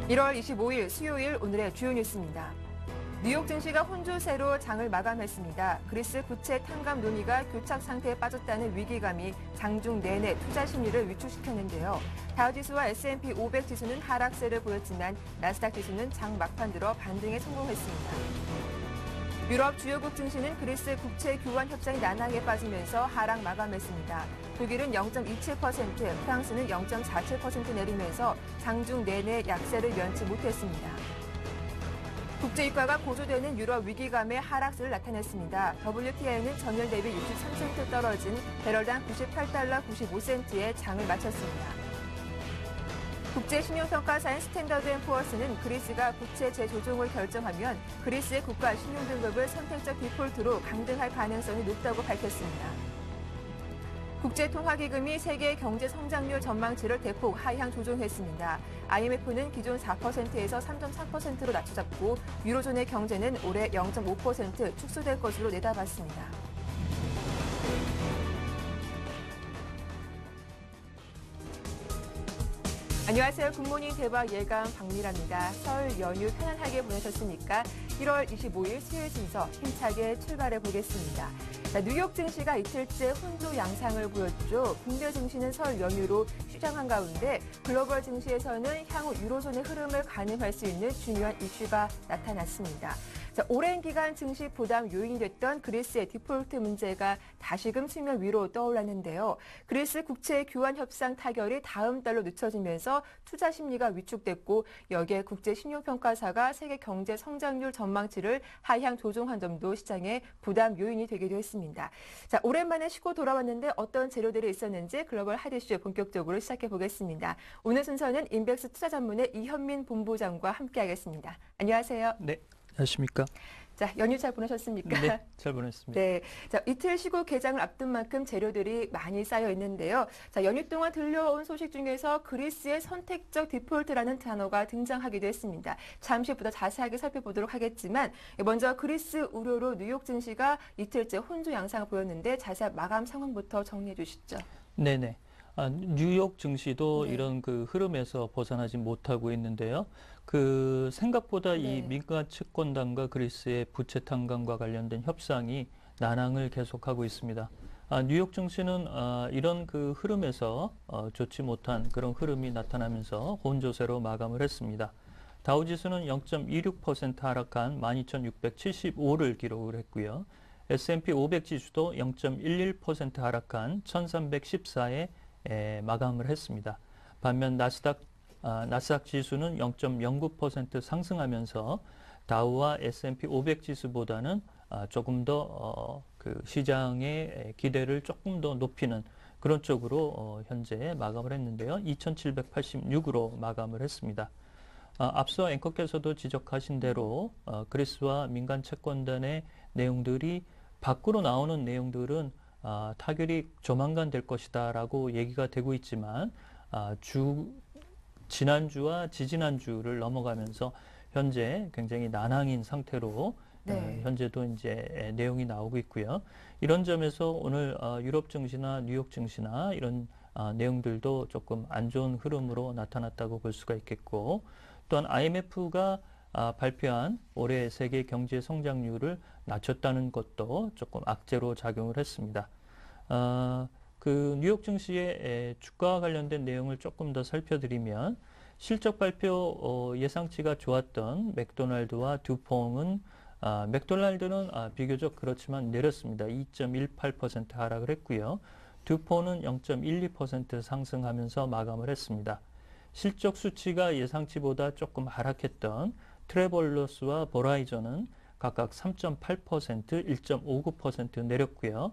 (1월 25일) 수요일 오늘의 주요 뉴스입니다. 뉴욕 증시가 혼조세로 장을 마감했습니다. 그리스 부채 탕감 논의가 교착 상태에 빠졌다는 위기감이 장중 내내 투자 심리를 위축시켰는데요. 다우지수와 S&P 500 지수는 하락세를 보였지만 나스닥 지수는 장 막판 들어 반등에 성공했습니다. 유럽 주요국 증시는 그리스 국채 교환 협상이 난항에 빠지면서 하락 마감했습니다. 독일은 0.27%, 프랑스는 0.47% 내리면서 장중 내내 약세를 면치 못했습니다. 국제유가가 고조되는 유럽 위기감의 하락세를 나타냈습니다. WTI는 전일 대비 63센트 떨어진 배럴당 98달러 95센트에 장을 마쳤습니다. 국제신용평가사인 스탠더드앤푸어스는 그리스가 국채 재조정을 결정하면 그리스의 국가 신용등급을 선택적 디폴트로 강등할 가능성이 높다고 밝혔습니다. 국제통화기금이 세계 경제 성장률 전망치를 대폭 하향 조정했습니다. IMF는 기존 4%에서 3.4%로 낮춰잡고 유로존의 경제는 올해 0.5% 축소될 것으로 내다봤습니다. 안녕하세요. 굿모닝 대박 예감 박미라입니다. 설 연휴 편안하게 보내셨습니까? 1월 25일 수요일 순서 힘차게 출발해 보겠습니다. 뉴욕 증시가 이틀째 혼조 양상을 보였죠. 국내 증시는 설 연휴로 휴장한 가운데 글로벌 증시에서는 향후 유로존의 흐름을 가늠할 수 있는 중요한 이슈가 나타났습니다. 오랜 기간 증시 부담 요인이 됐던 그리스의 디폴트 문제가 다시금 수면 위로 떠올랐는데요. 그리스 국채 교환 협상 타결이 다음 달로 늦춰지면서 투자 심리가 위축됐고 여기에 국제신용평가사가 세계 경제 성장률 전망치를 하향 조정한 점도 시장의 부담 요인이 되기도 했습니다. 자, 오랜만에 쉬고 돌아왔는데 어떤 재료들이 있었는지 글로벌 핫 이슈 본격적으로 시작해 보겠습니다. 오늘 순서는 인백스 투자 전문의 이현민 본부장과 함께하겠습니다. 안녕하세요. 네. 안녕하십니까? 자, 연휴 잘 보내셨습니까? 네, 잘 보냈습니다. 네. 자, 이틀 쉬고 개장을 앞둔 만큼 재료들이 많이 쌓여 있는데요. 자, 연휴 동안 들려온 소식 중에서 그리스의 선택적 디폴트라는 단어가 등장하기도 했습니다. 잠시 보다 자세하게 살펴보도록 하겠지만 먼저 그리스 우려로 뉴욕 증시가 이틀째 혼조 양상을 보였는데 자세한 마감 상황부터 정리해 주시죠. 네네. 뉴욕 증시도 네. 이런 그 흐름에서 벗어나지 못하고 있는데요. 그 생각보다 이 민간 채권단과 그리스의 부채 탕감과 관련된 협상이 난항을 계속하고 있습니다. 뉴욕 증시는 이런 그 흐름에서 좋지 못한 그런 흐름이 나타나면서 혼조세로 마감을 했습니다. 다우지수는 0.26% 하락한 12,675를 기록을 했고요. S&P 500 지수도 0.11% 하락한 1,314에 마감을 했습니다. 반면 나스닥 지수는 0.09% 상승하면서 다우와 S&P 500 지수보다는 조금 더 그 시장의 기대를 조금 더 높이는 그런 쪽으로 현재 마감을 했는데요. 2,786으로 마감을 했습니다. 앞서 앵커께서도 지적하신 대로 그리스와 민간 채권단의 내용들이 밖으로 나오는 내용들은 타결이 조만간 될 것이다라고 얘기가 되고 있지만 지난주와 지지난주를 넘어가면서 현재 굉장히 난항인 상태로 현재도 이제 내용이 나오고 있고요. 이런 점에서 오늘 유럽 증시나 뉴욕 증시나 이런 내용들도 조금 안 좋은 흐름으로 나타났다고 볼 수가 있겠고 또한 IMF가 발표한 올해 세계 경제 성장률을 낮췄다는 것도 조금 악재로 작용을 했습니다. 그 뉴욕 증시의 주가와 관련된 내용을 조금 더 살펴드리면 실적 발표 예상치가 좋았던 맥도날드와 듀퐁은 맥도날드는 비교적 그렇지만 내렸습니다. 2.18% 하락을 했고요. 듀폰은 0.12% 상승하면서 마감을 했습니다. 실적 수치가 예상치보다 조금 하락했던 트래블러스와 버라이전은 각각 3.8%, 1.59% 내렸고요.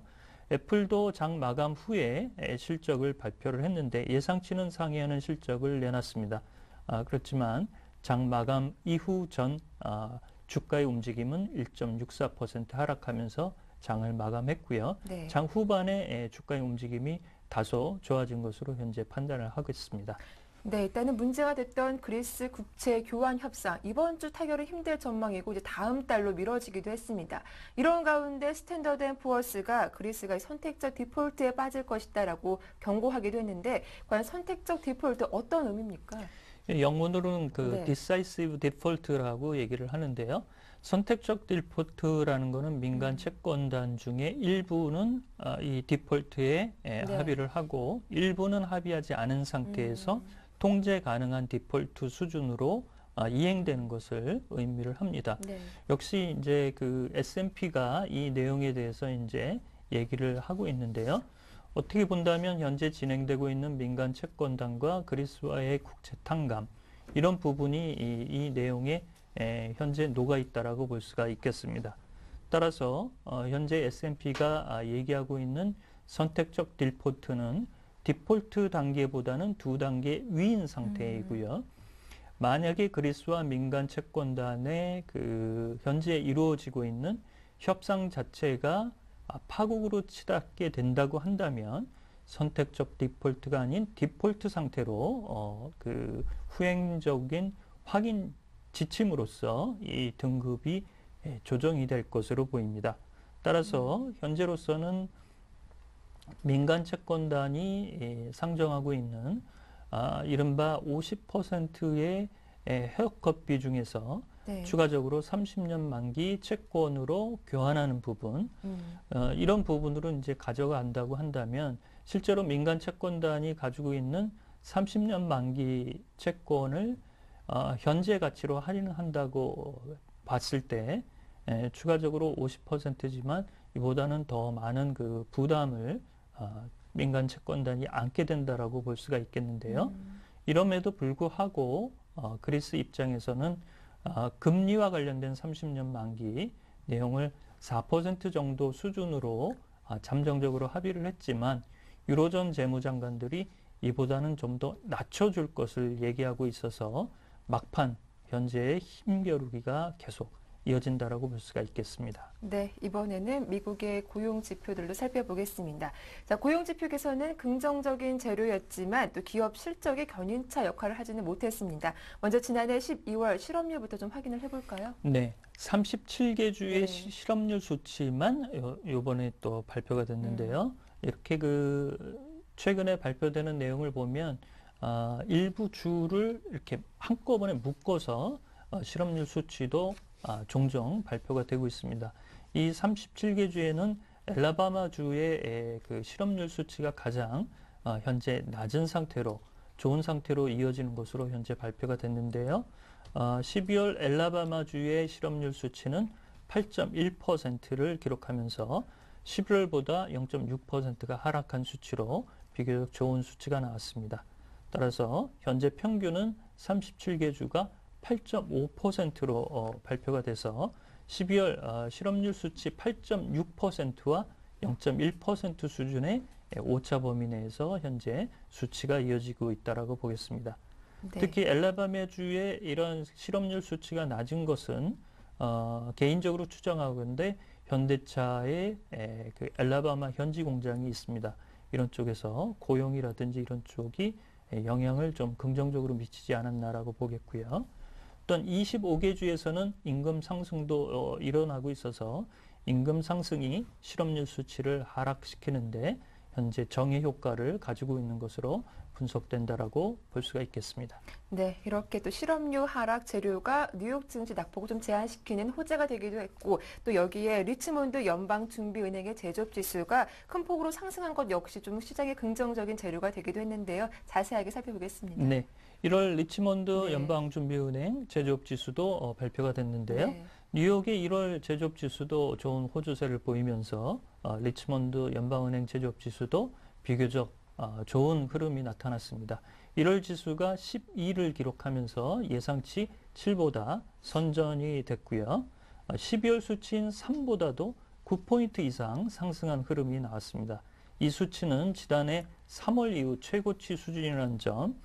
애플도 장 마감 후에 실적을 발표를 했는데 예상치는 상회하는 실적을 내놨습니다. 그렇지만 장 마감 이후 전 주가의 움직임은 1.64% 하락하면서 장을 마감했고요. 네. 장 후반에 주가의 움직임이 다소 좋아진 것으로 현재 판단을 하고 있습니다. 네, 일단은 문제가 됐던 그리스 국채 교환 협상 이번 주 타결이 힘들 전망이고 이제 다음 달로 미뤄지기도 했습니다. 이런 가운데 스탠더드 앤 푸어스가 그리스가 선택적 디폴트에 빠질 것이다라고 경고하기도 했는데 과연 선택적 디폴트 어떤 의미입니까? 영문으로는 네. decisive default라고 얘기를 하는데요. 선택적 디폴트라는 것은 민간 채권단 중에 일부는 이 디폴트에 합의를 하고 일부는 합의하지 않은 상태에서 통제 가능한 디폴트 수준으로 이행되는 것을 의미를 합니다. 네. 역시 이제 그 S&P가 이 내용에 대해서 이제 얘기를 하고 있는데요. 어떻게 본다면 현재 진행되고 있는 민간 채권단과 그리스와의 국채 탕감 이런 부분이 이 내용에 현재 녹아 있다라고 볼 수가 있겠습니다. 따라서 현재 S&P가 얘기하고 있는 선택적 디폴트는 디폴트 단계보다는 2단계 위인 상태이고요. 만약에 그리스와 민간 채권단의 그 현재 이루어지고 있는 협상 자체가 파국으로 치닫게 된다고 한다면 선택적 디폴트가 아닌 디폴트 상태로 그 후행적인 확인 지침으로써 이 등급이 조정이 될 것으로 보입니다. 따라서 현재로서는 민간 채권단이 상정하고 있는 이른바 50%의 헤어컷 비중에서 네. 추가적으로 30년 만기 채권으로 교환하는 부분, 이런 부분으로 이제 가져간다고 한다면 실제로 민간 채권단이 가지고 있는 30년 만기 채권을 현재 가치로 할인한다고 봤을 때 추가적으로 50%지만 이보다는 더 많은 그 부담을 민간 채권단이 안게 된다라고 볼 수가 있겠는데요. 이럼에도 불구하고 그리스 입장에서는 금리와 관련된 30년 만기 내용을 4% 정도 수준으로 잠정적으로 합의를 했지만 유로존 재무장관들이 이보다는 좀 더 낮춰줄 것을 얘기하고 있어서 막판 현재의 힘겨루기가 계속 이어진다라고 볼 수가 있겠습니다. 네, 이번에는 미국의 고용 지표들로 살펴보겠습니다. 자, 고용 지표 개선은 긍정적인 재료였지만 또 기업 실적의 견인차 역할을 하지는 못했습니다. 먼저 지난해 12월 실업률부터 좀 확인을 해볼까요? 네, 37개 주의 네. 실업률 수치만 이번에 또 발표가 됐는데요. 이렇게 최근에 발표되는 내용을 보면 일부 주를 이렇게 한꺼번에 묶어서 실업률 수치도 종종 발표가 되고 있습니다. 이 37개 주에는 엘라바마 주의 그 실업률 수치가 가장 현재 낮은 상태로 좋은 상태로 이어지는 것으로 현재 발표가 됐는데요. 12월 엘라바마 주의 실업률 수치는 8.1%를 기록하면서 11월보다 0.6%가 하락한 수치로 비교적 좋은 수치가 나왔습니다. 따라서 현재 평균은 37개 주가 8.5%로 발표가 돼서 12월 실업률 수치 8.6%와 0.1% 수준의 오차 범위 내에서 현재 수치가 이어지고 있다라고 보겠습니다. 네. 특히 엘라바마주의 이런 실업률 수치가 낮은 것은 개인적으로 추정하건대 현대차의 그 엘라바마 현지 공장이 있습니다. 이런 쪽에서 고용이라든지 이런 쪽이 영향을 좀 긍정적으로 미치지 않았나라고 보겠고요. 또한 25개 주에서는 임금 상승도 일어나고 있어서 임금 상승이 실업률 수치를 하락시키는데 현재 정의 효과를 가지고 있는 것으로 분석된다라고 볼 수가 있겠습니다. 네, 이렇게 또 실업률 하락 재료가 뉴욕 증시 낙폭을 좀 제한시키는 호재가 되기도 했고 또 여기에 리치몬드 연방준비은행의 제조업 지수가 큰 폭으로 상승한 것 역시 좀 시장의 긍정적인 재료가 되기도 했는데요. 자세하게 살펴보겠습니다. 네, 1월 리치몬드 연방준비은행 제조업 지수도 발표가 됐는데요. 네. 뉴욕의 1월 제조업 지수도 좋은 호조세를 보이면서 리치몬드 연방은행 제조업 지수도 비교적 좋은 흐름이 나타났습니다. 1월 지수가 12를 기록하면서 예상치 7보다 선전이 됐고요. 12월 수치인 3보다도 9포인트 이상 상승한 흐름이 나왔습니다. 이 수치는 지난해 3월 이후 최고치 수준이라는 점,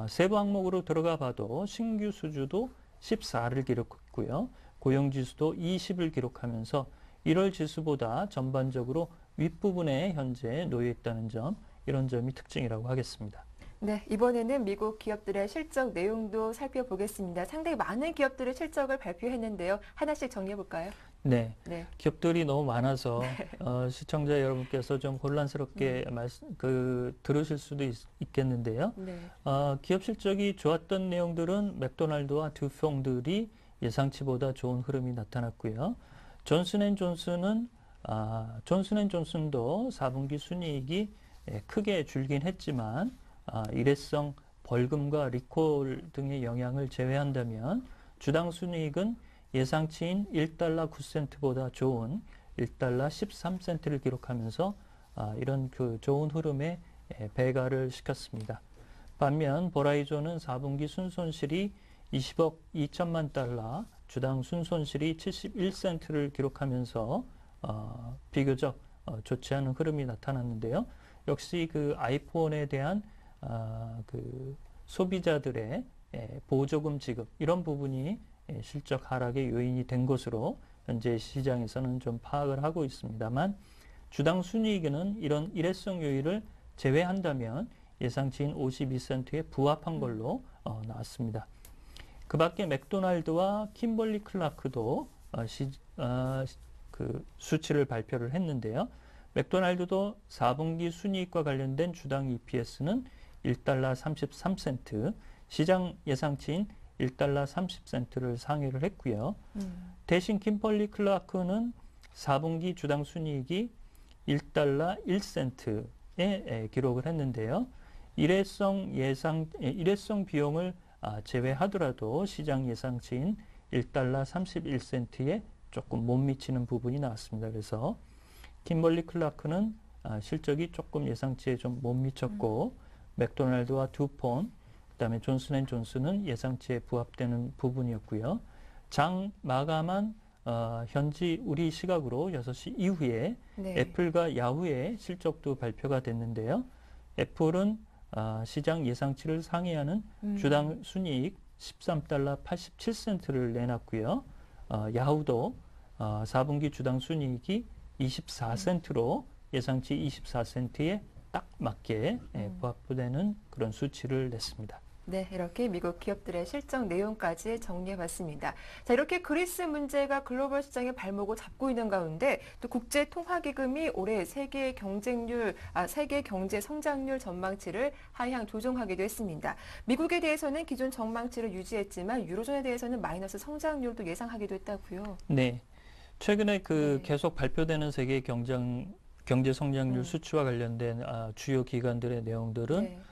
세부 항목으로 들어가 봐도 신규 수주도 14를 기록했고요. 고용지수도 20을 기록하면서 1월 지수보다 전반적으로 윗부분에 현재 놓여 있다는 점, 이런 점이 특징이라고 하겠습니다. 네, 이번에는 미국 기업들의 실적 내용도 살펴보겠습니다. 상당히 많은 기업들의 실적을 발표했는데요. 하나씩 정리해 볼까요? 네, 기업들이 너무 많아서 시청자 여러분께서 좀 혼란스럽게 들으실 수도 있겠는데요. 기업 실적이 좋았던 내용들은 맥도날드와 듀퐁들이 예상치보다 좋은 흐름이 나타났고요. 존슨앤존슨도 4분기 순이익이 크게 줄긴 했지만 일회성 벌금과 리콜 등의 영향을 제외한다면 주당 순이익은 예상치인 1달러 9센트보다 좋은 1달러 13센트를 기록하면서 이런 그 좋은 흐름에 배가를 시켰습니다. 반면 버라이존은 4분기 순손실이 20억 2천만 달러, 주당 순손실이 71센트를 기록하면서 비교적 좋지 않은 흐름이 나타났는데요. 역시 그 아이폰에 대한 그 소비자들의 보조금 지급, 이런 부분이 실적 하락의 요인이 된 것으로 현재 시장에서는 좀 파악을 하고 있습니다만, 주당 순이익에는 이런 일회성 요인을 제외한다면 예상치인 52센트에 부합한 걸로 나왔습니다. 그 밖에 맥도날드와 킴벌리 클라크도 그 수치를 발표를 했는데요. 맥도날드도 4분기 순이익과 관련된 주당 EPS는 1달러 33센트, 시장 예상치인 1달러 30센트를 상회를 했고요. 대신 킴벌리 클라크는 4분기 주당 순이익이 1달러 1센트에 기록을 했는데요. 일회성 비용을 제외하더라도 시장 예상치인 1달러 31센트에 조금 못 미치는 부분이 나왔습니다. 그래서 킴벌리 클라크는 실적이 조금 예상치에 좀 못 미쳤고, 맥도날드와 듀폰, 그다음에 존슨앤존슨은 예상치에 부합되는 부분이었고요. 장 마감한 현지 우리 시각으로 6시 이후에 애플과 야후의 실적도 발표가 됐는데요. 애플은 시장 예상치를 상회하는 주당 순이익 13달러 87센트를 내놨고요. 야후도 4분기 주당 순이익이 24센트로 예상치 24센트에 딱 맞게 부합되는 그런 수치를 냈습니다. 네, 이렇게 미국 기업들의 실적 내용까지 정리해봤습니다. 자, 이렇게 그리스 문제가 글로벌 시장의 발목을 잡고 있는 가운데 또 국제통화기금이 올해 세계 경제 성장률 전망치를 하향 조정하기도 했습니다. 미국에 대해서는 기존 전망치를 유지했지만 유로존에 대해서는 마이너스 성장률도 예상하기도 했다고요. 네, 최근에 계속 발표되는 세계 경제 성장률 수치와 관련된 주요 기관들의 내용들은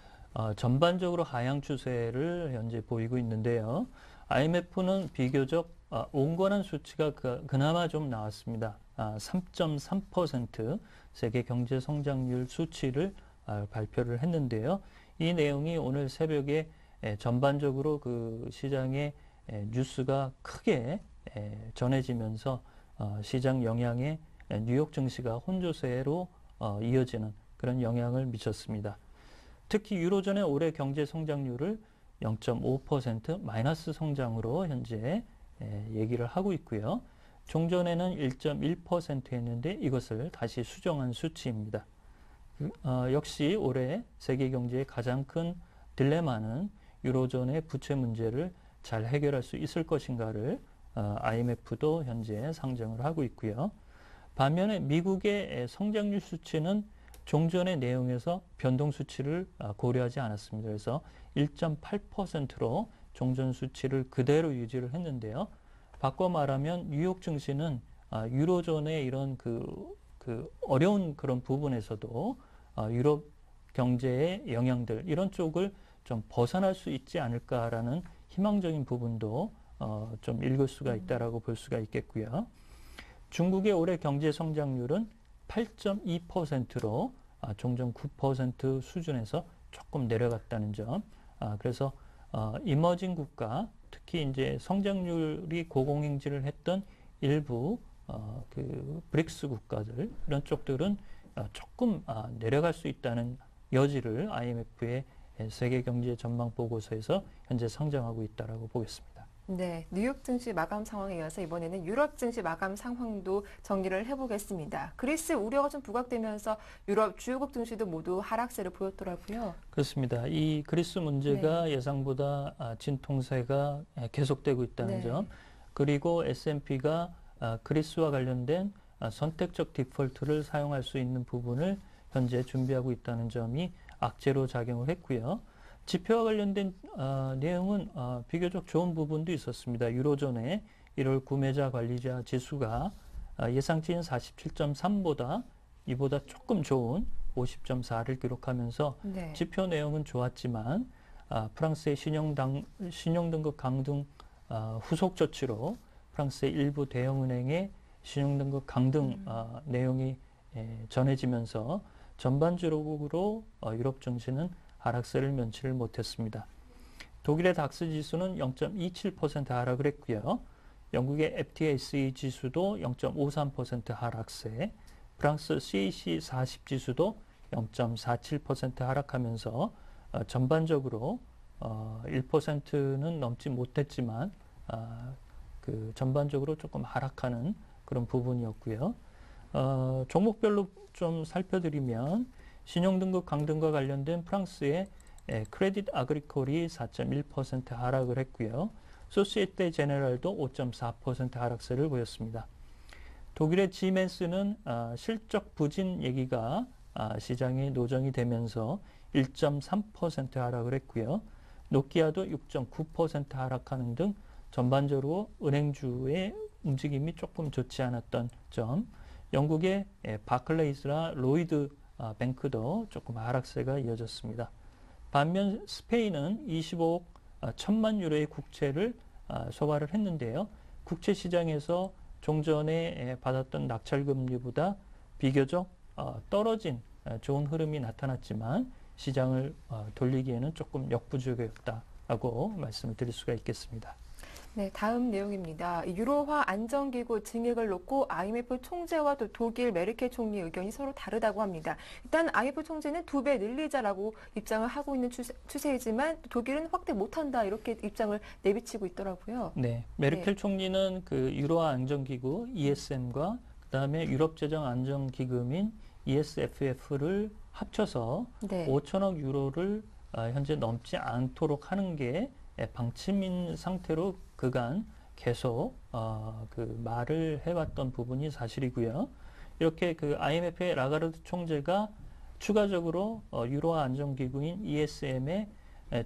전반적으로 하향 추세를 현재 보이고 있는데요. IMF는 비교적 온건한 수치가 그나마 좀 나왔습니다. 3.3% 세계 경제 성장률 수치를 발표를 했는데요. 이 내용이 오늘 새벽에 전반적으로 그 시장의 뉴스가 크게 전해지면서 시장 영향에 뉴욕 증시가 혼조세로 이어지는 그런 영향을 미쳤습니다. 특히 유로존의 올해 경제 성장률을 0.5% 마이너스 성장으로 현재 얘기를 하고 있고요. 종전에는 1.1%였는데 이것을 다시 수정한 수치입니다. 역시 올해 세계 경제의 가장 큰 딜레마는 유로존의 부채 문제를 잘 해결할 수 있을 것인가를 IMF도 현재 상정을 하고 있고요. 반면에 미국의 성장률 수치는 종전의 내용에서 변동 수치를 고려하지 않았습니다. 그래서 1.8%로 종전 수치를 그대로 유지를 했는데요. 바꿔 말하면 뉴욕 증시는 유로존의 이런 그 어려운 그런 부분에서도 유럽 경제의 영향들, 이런 쪽을 좀 벗어날 수 있지 않을까라는 희망적인 부분도 좀 읽을 수가 있다라고 볼 수가 있겠고요. 중국의 올해 경제 성장률은 8.2%로 종전 9% 수준에서 조금 내려갔다는 점. 그래서 이머징 국가, 특히 이제 성장률이 고공행진을 했던 일부 그 브릭스 국가들 이런 쪽들은 조금 내려갈 수 있다는 여지를 IMF의 세계 경제 전망 보고서에서 현재 상정하고 있다라고 보겠습니다. 네, 뉴욕 증시 마감 상황에 이어서 이번에는 유럽 증시 마감 상황도 정리를 해보겠습니다. 그리스 우려가 좀 부각되면서 유럽 주요국 증시도 모두 하락세를 보였더라고요. 그렇습니다. 이 그리스 문제가 예상보다 진통세가 계속되고 있다는 점, 그리고 S&P가 그리스와 관련된 선택적 디폴트를 사용할 수 있는 부분을 현재 준비하고 있다는 점이 악재로 작용을 했고요. 지표와 관련된 내용은 비교적 좋은 부분도 있었습니다. 유로존의 1월 구매자 관리자 지수가 예상치인 47.3보다 이보다 조금 좋은 50.4를 기록하면서 지표 내용은 좋았지만 프랑스의 신용등급 강등 후속 조치로 프랑스의 일부 대형은행의 신용등급 강등 내용이 전해지면서 전반적으로 유럽 증시는 하락세를 면치를 못했습니다. 독일의 닥스 지수는 0.27% 하락을 했고요. 영국의 FTSE 지수도 0.53% 하락세, 프랑스 CAC 40 지수도 0.47% 하락하면서 전반적으로 1%는 넘지 못했지만 그 전반적으로 조금 하락하는 그런 부분이었고요. 종목별로 좀 살펴드리면 신용등급 강등과 관련된 프랑스의 크레딧 아그리콜이 4.1% 하락을 했고요. 소시에테 제네랄도 5.4% 하락세를 보였습니다. 독일의 지멘스는 실적 부진 얘기가 시장에 노정이 되면서 1.3% 하락을 했고요. 노키아도 6.9% 하락하는 등 전반적으로 은행주의 움직임이 조금 좋지 않았던 점, 영국의 바클레이스나 로이드 뱅크도 조금 하락세가 이어졌습니다. 반면 스페인은 25억 1천만 유로의 국채를 소화를 했는데요. 국채 시장에서 종전에 받았던 낙찰금리보다 비교적 떨어진 좋은 흐름이 나타났지만 시장을 돌리기에는 조금 역부족이었다고 말씀을 드릴 수가 있겠습니다. 네, 다음 내용입니다. 유로화 안정기구 증액을 놓고 IMF 총재와 또 독일 메르켈 총리 의견이 서로 다르다고 합니다. 일단 IMF 총재는 2배 늘리자라고 입장을 하고 있는 추세이지만 독일은 확대 못한다 이렇게 입장을 내비치고 있더라고요. 네, 메르켈 총리는 그 유로화 안정기구 ESM과 그다음에 유럽재정 안정기금인 ESFF를 합쳐서 5천억 유로를 현재 넘지 않도록 하는 게 방침인 상태로 그간 계속 그 말을 해왔던 부분이 사실이고요. 이렇게 그 IMF의 라가르드 총재가 추가적으로 유로화 안정기구인 ESM의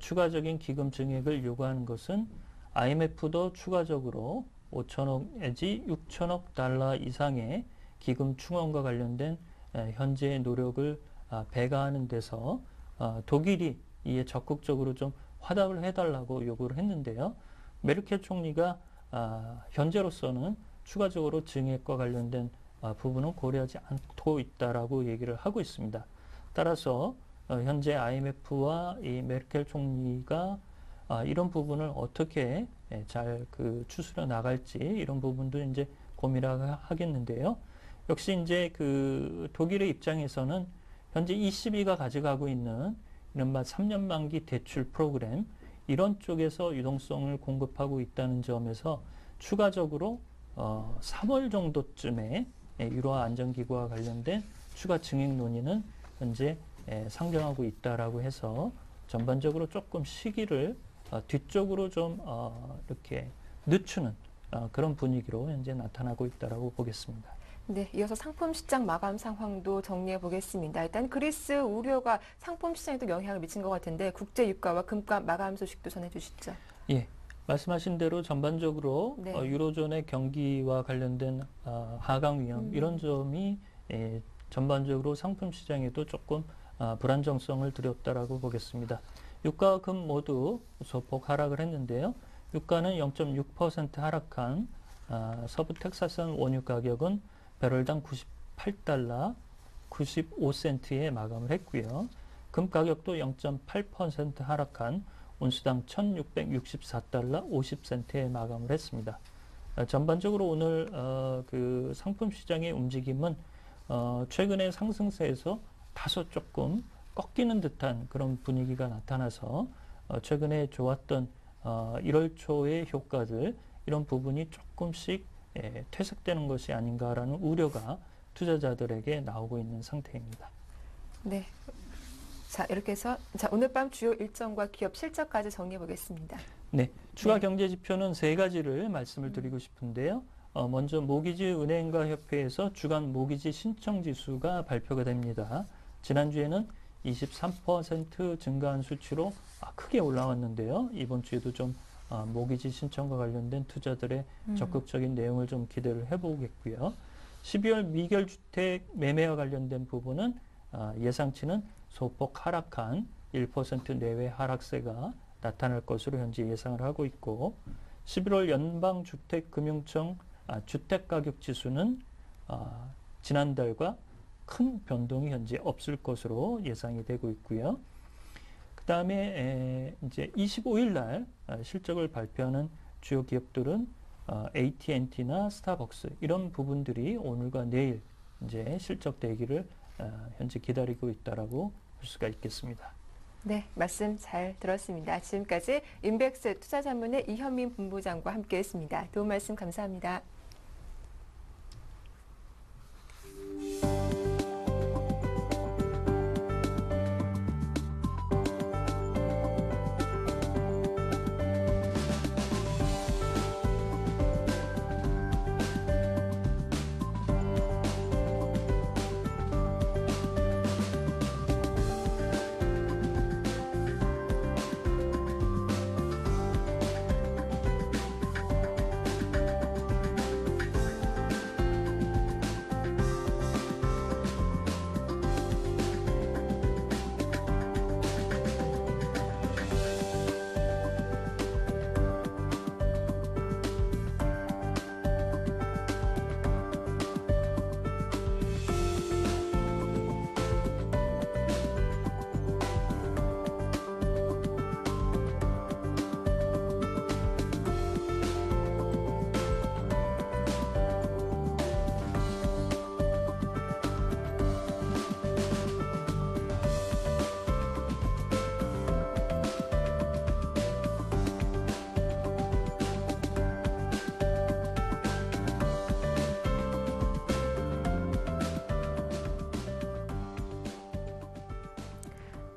추가적인 기금 증액을 요구하는 것은 IMF도 추가적으로 5천억 내지 6천억 달러 이상의 기금 충원과 관련된 현재의 노력을 배가하는 데서 독일이 이에 적극적으로 좀 화답을 해달라고 요구를 했는데요. 메르켈 총리가 현재로서는 추가적으로 증액과 관련된 부분은 고려하지 않고 있다라고 얘기를 하고 있습니다. 따라서 현재 IMF와 이 메르켈 총리가 이런 부분을 어떻게 잘 그 추스려 나갈지 이런 부분도 이제 고민을 하겠는데요. 역시 이제 그 독일의 입장에서는 현재 ECB가 가져가고 있는 이른바 3년 만기 대출 프로그램 이런 쪽에서 유동성을 공급하고 있다는 점에서 추가적으로 3월 정도쯤에 유로화 안정기구와 관련된 추가 증액 논의는 현재 상정하고 있다라고 해서 전반적으로 조금 시기를 뒤쪽으로 좀 이렇게 늦추는 그런 분위기로 현재 나타나고 있다라고 보겠습니다. 네, 이어서 상품 시장 마감 상황도 정리해 보겠습니다. 일단 그리스 우려가 상품 시장에도 영향을 미친 것 같은데 국제 유가와 금값 마감 소식도 전해 주시죠. 예, 말씀하신 대로 전반적으로 유로존의 경기와 관련된 하강 위험 이런 점이 전반적으로 상품 시장에도 조금 불안정성을 드렸다라고 보겠습니다. 유가와 금 모두 소폭 하락을 했는데요. 유가는 0.6% 하락한 서부 텍사스산 원유 가격은 배럴당 98달러 95센트에 마감을 했고요. 금 가격도 0.8% 하락한 온수당 1,664달러 50센트에 마감을 했습니다. 전반적으로 오늘 그 상품 시장의 움직임은 최근의 상승세에서 다소 조금 꺾이는 듯한 그런 분위기가 나타나서 최근에 좋았던 1월 초의 효과들 이런 부분이 조금씩 퇴색되는 것이 아닌가라는 우려가 투자자들에게 나오고 있는 상태입니다. 네. 자, 이렇게 해서 오늘 밤 주요 일정과 기업 실적까지 정리해 보겠습니다. 네, 추가 경제 지표는 세 가지를 말씀을 드리고 싶은데요. 먼저 모기지 은행가 협회에서 주간 모기지 신청 지수가 발표가 됩니다. 지난주에는 23% 증가한 수치로 크게 올라왔는데요. 이번 주에도 좀 모기지 신청과 관련된 투자들의 적극적인 내용을 좀 기대를 해보겠고요. 12월 미결주택 매매와 관련된 부분은 예상치는 소폭 하락한 1% 내외 하락세가 나타날 것으로 현재 예상을 하고 있고 11월 연방주택금융청 주택가격지수는 지난달과 큰 변동이 현재 없을 것으로 예상이 되고 있고요. 그 다음에 이제 25일 날 실적을 발표하는 주요 기업들은 AT&T나 스타벅스 이런 부분들이 오늘과 내일 이제 실적 대기를 현재 기다리고 있다라고 볼 수가 있겠습니다. 네, 말씀 잘 들었습니다. 지금까지 인백스 투자자문의 이현민 본부장과 함께했습니다. 도움 말씀 감사합니다.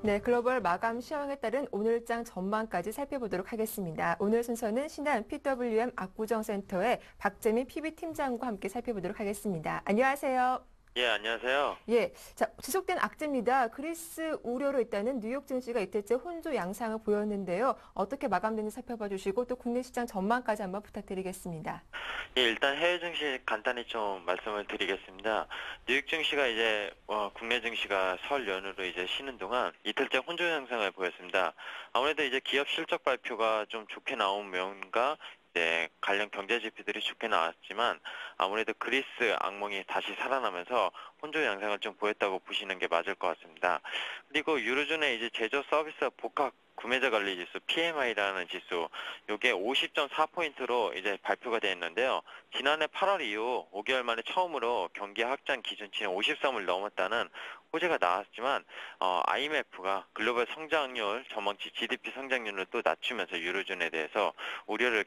네, 글로벌 마감 시황에 따른 오늘장 전망까지 살펴보도록 하겠습니다. 오늘 순서는 신한 PWM 압구정센터의 박재민 PB팀장과 함께 살펴보도록 하겠습니다. 안녕하세요. 예, 안녕하세요. 예, 자, 지속된 악재입니다. 그리스 우려로 일단은 뉴욕 증시가 이틀째 혼조 양상을 보였는데요. 어떻게 마감되는지 살펴봐 주시고 또 국내 시장 전망까지 한번 부탁드리겠습니다. 예, 일단 해외 증시 간단히 좀 말씀을 드리겠습니다. 뉴욕 증시가 이제 국내 증시가 설 연휴로 이제 쉬는 동안 이틀째 혼조 양상을 보였습니다. 아무래도 이제 기업 실적 발표가 좀 좋게 나온 면과 관련 경제 지표들이 좋게 나왔지만 아무래도 그리스 악몽이 다시 살아나면서 혼조 양상을 좀 보였다고 보시는 게 맞을 것 같습니다. 그리고 유로존의 이제 제조 서비스 복합 구매자 관리 지수 PMI라는 지수, 요게 50.4포인트로 이제 발표가 되어 있는데요. 지난해 8월 이후 5개월 만에 처음으로 경기 확장 기준치는 53을 넘었다는 호재가 나왔지만 IMF가 글로벌 성장률 전망치 GDP 성장률을 또 낮추면서 유로존에 대해서 우려를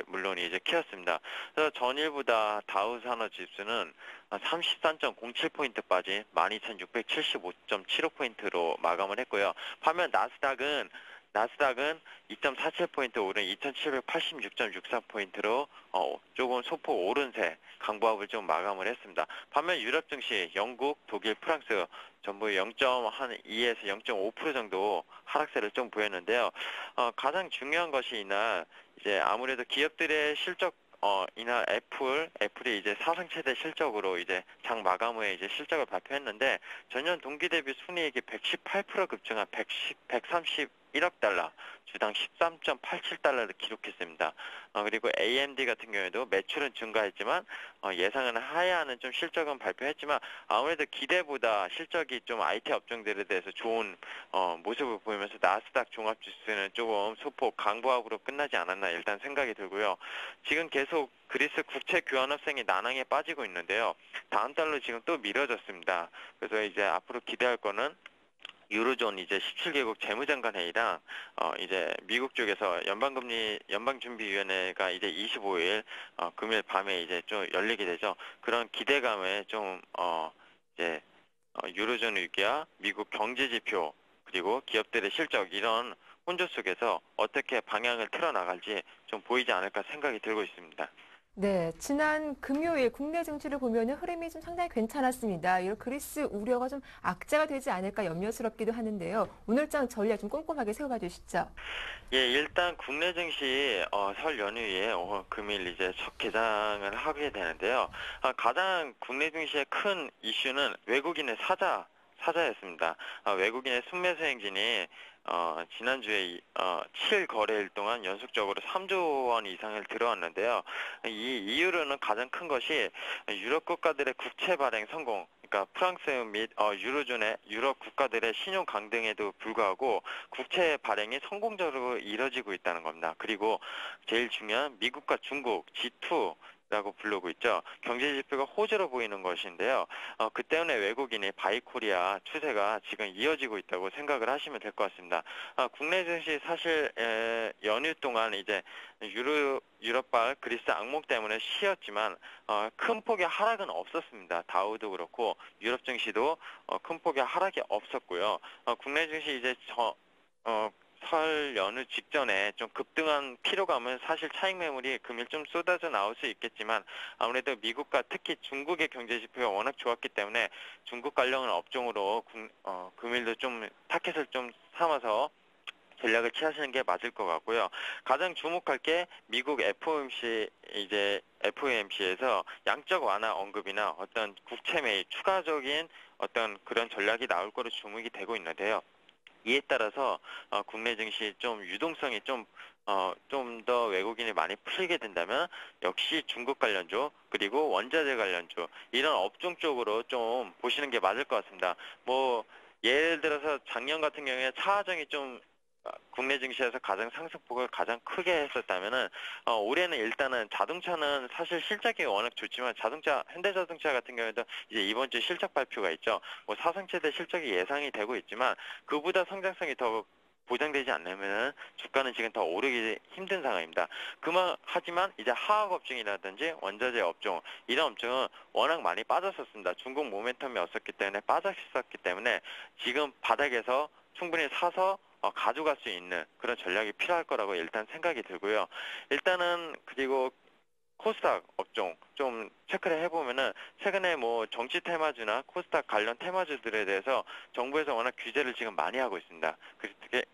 물론 이제 키웠습니다. 그래서 전일보다 다우 산업 지수는 33.07포인트 빠진 12,675.75포인트로 마감을 했고요. 반면 나스닥은 2.47포인트 오른 2,786.64포인트로 조금 소폭 오른세 강보합을 좀 마감을 했습니다. 반면 유럽 증시 영국, 독일, 프랑스 전부 0.2에서 0.5% 정도 하락세를 좀 보였는데요. 가장 중요한 것이 이날 이제 아무래도 기업들의 실적 이날 애플이 이제 사상 최대 실적으로 이제 장 마감 후에 이제 실적을 발표했는데 전년 동기 대비 순이익이 118% 급증한 1억 달러, 주당 13.87달러를 기록했습니다. 그리고 AMD 같은 경우에도 매출은 증가했지만 예상은 하회하는 좀 실적은 발표했지만 아무래도 기대보다 실적이 좀 IT 업종들에 대해서 좋은 모습을 보이면서 나스닥 종합지수는 조금 소폭 강보합으로 끝나지 않았나 일단 생각이 들고요. 지금 계속 그리스 국채 교환 합생이 난항에 빠지고 있는데요. 다음 달로 지금 또 미뤄졌습니다. 그래서 이제 앞으로 기대할 거는 유로존 이제 17개국 재무장관 회의랑 이제 미국 쪽에서 연방준비위원회가 이제 25일 금요일 밤에 이제 좀 열리게 되죠. 그런 기대감에 좀 이제 유로존 위기와 미국 경제 지표 그리고 기업들의 실적 이런 혼조 속에서 어떻게 방향을 틀어 나갈지 좀 보이지 않을까 생각이 들고 있습니다. 네, 지난 금요일 국내 증시를 보면은 흐름이 좀 상당히 괜찮았습니다. 이런 그리스 우려가 좀 악재가 되지 않을까 염려스럽기도 하는데요. 오늘장 전략 좀 꼼꼼하게 세워봐 주시죠. 예, 일단 국내 증시 설 연휴에 금일 이제 첫 개장을 하게 되는데요. 가장 국내 증시의 큰 이슈는 외국인의 사자였습니다. 외국인의 순매수 행진이 지난주에 7거래일 동안 연속적으로 3조 원 이상을 들어왔는데요. 이 이유로는 가장 큰 것이 유럽 국가들의 국채 발행 성공, 그러니까 프랑스 및 유로존의 유럽 국가들의 신용 강등에도 불구하고 국채 발행이 성공적으로 이뤄지고 있다는 겁니다. 그리고 제일 중요한 미국과 중국 G2 라고 부르고 있죠. 경제 지표가 호조로 보이는 것인데요. 그 때문에 외국인의 바이코리아 추세가 지금 이어지고 있다고 생각을 하시면 될 것 같습니다. 국내 증시 사실 연휴 동안 이제 유럽발 그리스 악몽 때문에 쉬었지만 큰 폭의 하락은 없었습니다. 다우도 그렇고 유럽 증시도 큰 폭의 하락이 없었고요. 국내 증시 이제 설 연휴 직전에 좀 급등한 피로감은 사실 차익 매물이 금일 좀 쏟아져 나올 수 있겠지만 아무래도 미국과 특히 중국의 경제 지표가 워낙 좋았기 때문에 중국 관련 업종으로 금일도 좀 타켓을 좀 삼아서 전략을 취하시는 게 맞을 것 같고요. 가장 주목할 게 미국 FOMC에서 양적 완화 언급이나 어떤 국채 매입 추가적인 어떤 그런 전략이 나올 거로 주목이 되고 있는데요. 이에 따라서 국내 증시 좀 유동성이 좀 더 외국인이 많이 풀리게 된다면 역시 중국 관련주 그리고 원자재 관련주 이런 업종 쪽으로 좀 보시는 게 맞을 것 같습니다. 뭐 예를 들어서 작년 같은 경우에 차화정이 좀 국내 증시에서 가장 상승폭을 가장 크게 했었다면은 올해는 일단은 자동차는 사실 실적이 워낙 좋지만 현대자동차 같은 경우에도 이제 이번 주 실적 발표가 있죠. 뭐 사상 최대 실적이 예상이 되고 있지만 그보다 성장성이 더 보장되지 않으면 주가는 지금 더 오르기 힘든 상황입니다. 하지만 이제 화학 업종이라든지 원자재 업종 이런 업종은 워낙 많이 빠졌었습니다. 중국 모멘텀이 없었기 때문에 빠졌었기 때문에 지금 바닥에서 충분히 사서 가져갈 수 있는 그런 전략이 필요할 거라고 일단 생각이 들고요. 일단은 그리고 코스닥 업종 좀 체크를 해보면은 최근에 뭐 정치 테마주나 코스닥 관련 테마주들에 대해서 정부에서 워낙 규제를 지금 많이 하고 있습니다.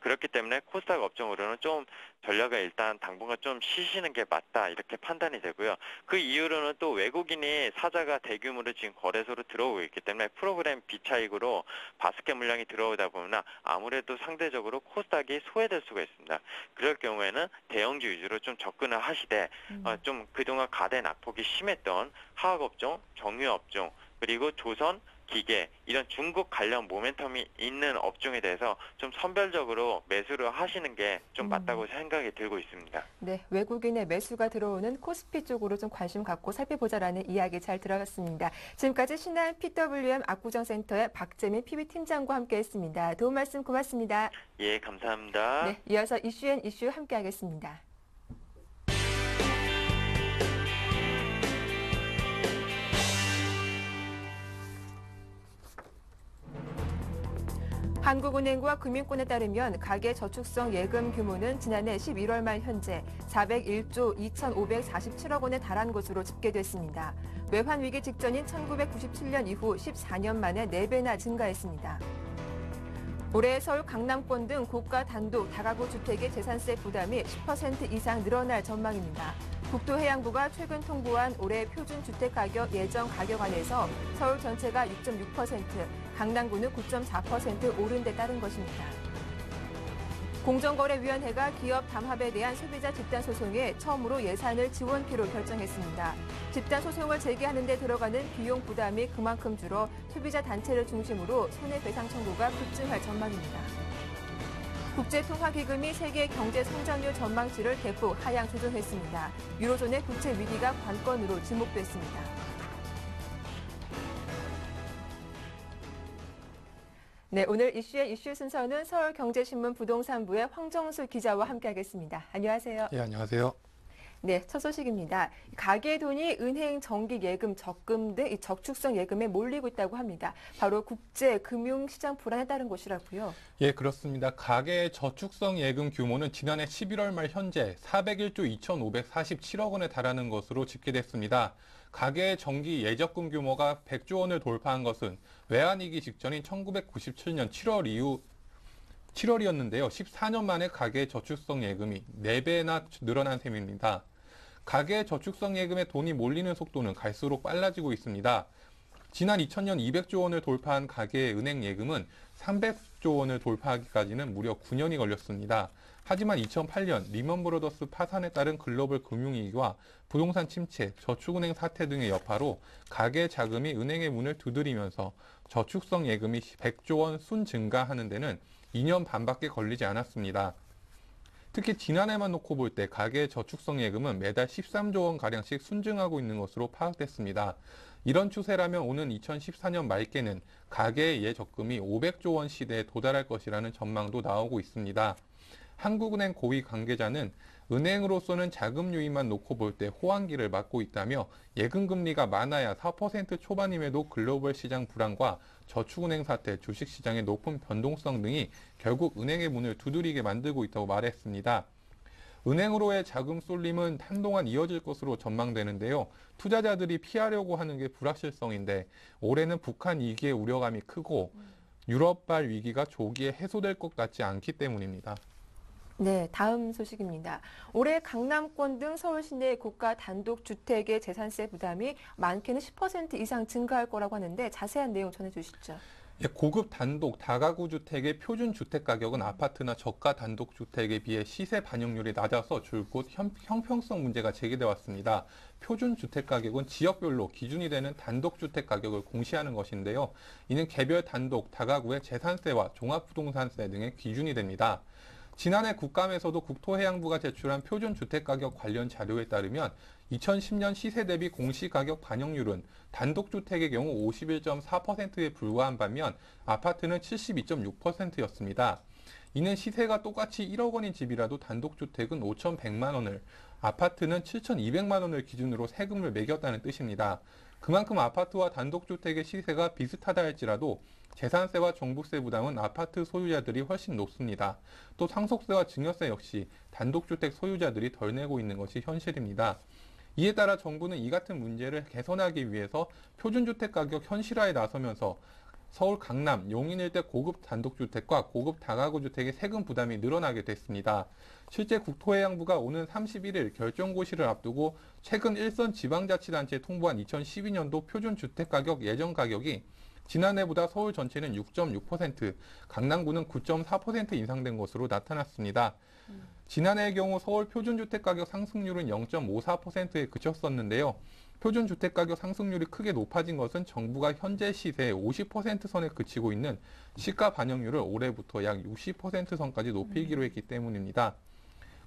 그렇기 때문에 코스닥 업종으로는 좀 전략을 일단 당분간 좀 쉬시는 게 맞다 이렇게 판단이 되고요. 그 이유로는 또 외국인이 사자가 대규모로 지금 거래소로 들어오고 있기 때문에 프로그램 비차익으로 바스켓 물량이 들어오다 보면 아무래도 상대적으로 코스닥이 소외될 수가 있습니다. 그럴 경우에는 대형주 위주로 좀 접근을 하시되 좀 그동안 가대 낙폭이 심했던 화학업종, 정유업종, 그리고 조선, 기계 이런 중국 관련 모멘텀이 있는 업종에 대해서 좀 선별적으로 매수를 하시는 게 좀 맞다고 생각이 들고 있습니다. 네, 외국인의 매수가 들어오는 코스피 쪽으로 좀 관심 갖고 살펴보자라는 이야기 잘 들어갔습니다. 지금까지 신한 PWM 압구정센터의 박재민 PB팀장과 함께했습니다. 도움 말씀 고맙습니다. 예, 감사합니다. 네, 이어서 이슈 함께하겠습니다. 한국은행과 금융권에 따르면 가계저축성 예금 규모는 지난해 11월 말 현재 401조 2,547억 원에 달한 것으로 집계됐습니다. 외환 위기 직전인 1997년 이후 14년 만에 4배나 증가했습니다. 올해 서울 강남권 등 고가 단독 다가구 주택의 재산세 부담이 10% 이상 늘어날 전망입니다. 국토해양부가 최근 통보한 올해 표준 주택가격 예정 가격안에서 서울 전체가 6.6%, 강남구는 9.4% 오른 데 따른 것입니다. 공정거래위원회가 기업 담합에 대한 소비자 집단 소송에 처음으로 예산을 지원키로 결정했습니다. 집단 소송을 제기하는 데 들어가는 비용 부담이 그만큼 줄어 소비자 단체를 중심으로 손해배상 청구가 급증할 전망입니다. 국제통화기금이 세계 경제 성장률 전망치를 대폭 하향 조정했습니다. 유로존의 부채 위기가 관건으로 지목됐습니다. 네, 오늘 이슈의 이슈 순서는 서울경제신문 부동산부의 황정수 기자와 함께하겠습니다. 안녕하세요. 예, 안녕하세요. 네, 첫 소식입니다. 가계 돈이 은행, 정기 예금, 적금 등 저축성 예금에 몰리고 있다고 합니다. 바로 국제 금융시장 불안에 따른 것이라고요. 예, 그렇습니다. 가계의 저축성 예금 규모는 지난해 11월 말 현재 401조 2,547억 원에 달하는 것으로 집계됐습니다. 가계의 정기 예적금 규모가 100조 원을 돌파한 것은 외환위기 직전인 1997년 7월이었는데요. 14년 만에 가계 저축성 예금이 4배나 늘어난 셈입니다. 가계 저축성 예금에 돈이 몰리는 속도는 갈수록 빨라지고 있습니다. 지난 2000년 200조 원을 돌파한 가계의 은행 예금은 300조 원을 돌파하기까지는 무려 9년이 걸렸습니다. 하지만 2008년 리먼 브러더스 파산에 따른 글로벌 금융위기와 부동산 침체, 저축은행 사태 등의 여파로 가계 자금이 은행의 문을 두드리면서 저축성 예금이 100조 원 순 증가하는 데는 2년 반밖에 걸리지 않았습니다. 특히 지난해만 놓고 볼 때 가계 저축성 예금은 매달 13조 원가량씩 순증하고 있는 것으로 파악됐습니다. 이런 추세라면 오는 2014년 말께는 가계의 예적금이 500조 원 시대에 도달할 것이라는 전망도 나오고 있습니다. 한국은행 고위 관계자는 은행으로서는 자금 유입만 놓고 볼 때 호황기를 맞고 있다며 예금 금리가 많아야 4% 초반임에도 글로벌 시장 불안과 저축은행 사태, 주식시장의 높은 변동성 등이 결국 은행의 문을 두드리게 만들고 있다고 말했습니다. 은행으로의 자금 쏠림은 한동안 이어질 것으로 전망되는데요. 투자자들이 피하려고 하는 게 불확실성인데 올해는 북한 위기의 우려감이 크고 유럽발 위기가 조기에 해소될 것 같지 않기 때문입니다. 네, 다음 소식입니다. 올해 강남권 등 서울 시내 고가 단독주택의 재산세 부담이 많게는 10% 이상 증가할 거라고 하는데 자세한 내용 전해주시죠. 예, 고급 단독 다가구 주택의 표준 주택 가격은 아파트나 저가 단독 주택에 비해 시세 반영률이 낮아서 줄곧 형평성 문제가 제기돼 왔습니다. 표준 주택 가격은 지역별로 기준이 되는 단독 주택 가격을 공시하는 것인데요. 이는 개별 단독 다가구의 재산세와 종합부동산세 등의 기준이 됩니다. 지난해 국감에서도 국토해양부가 제출한 표준주택가격 관련 자료에 따르면 2010년 시세 대비 공시가격 반영률은 단독주택의 경우 51.4%에 불과한 반면 아파트는 72.6%였습니다. 이는 시세가 똑같이 1억 원인 집이라도 단독주택은 5,100만 원을, 아파트는 7,200만 원을 기준으로 세금을 매겼다는 뜻입니다. 그만큼 아파트와 단독주택의 시세가 비슷하다 할지라도 재산세와 종부세 부담은 아파트 소유자들이 훨씬 높습니다. 또 상속세와 증여세 역시 단독주택 소유자들이 덜 내고 있는 것이 현실입니다. 이에 따라 정부는 이 같은 문제를 개선하기 위해서 표준주택 가격 현실화에 나서면서 서울 강남, 용인 일대 고급 단독주택과 고급 다가구 주택의 세금 부담이 늘어나게 됐습니다. 실제 국토해양부가 오는 31일 결정고시를 앞두고 최근 일선 지방자치단체에 통보한 2012년도 표준주택가격 예정 가격이 지난해보다 서울 전체는 6.6%, 강남구는 9.4% 인상된 것으로 나타났습니다. 지난해의 경우 서울 표준주택가격 상승률은 0.54%에 그쳤었는데요. 표준주택가격 상승률이 크게 높아진 것은 정부가 현재 시세의 50% 선에 그치고 있는 시가 반영률을 올해부터 약 60% 선까지 높이기로 했기 때문입니다.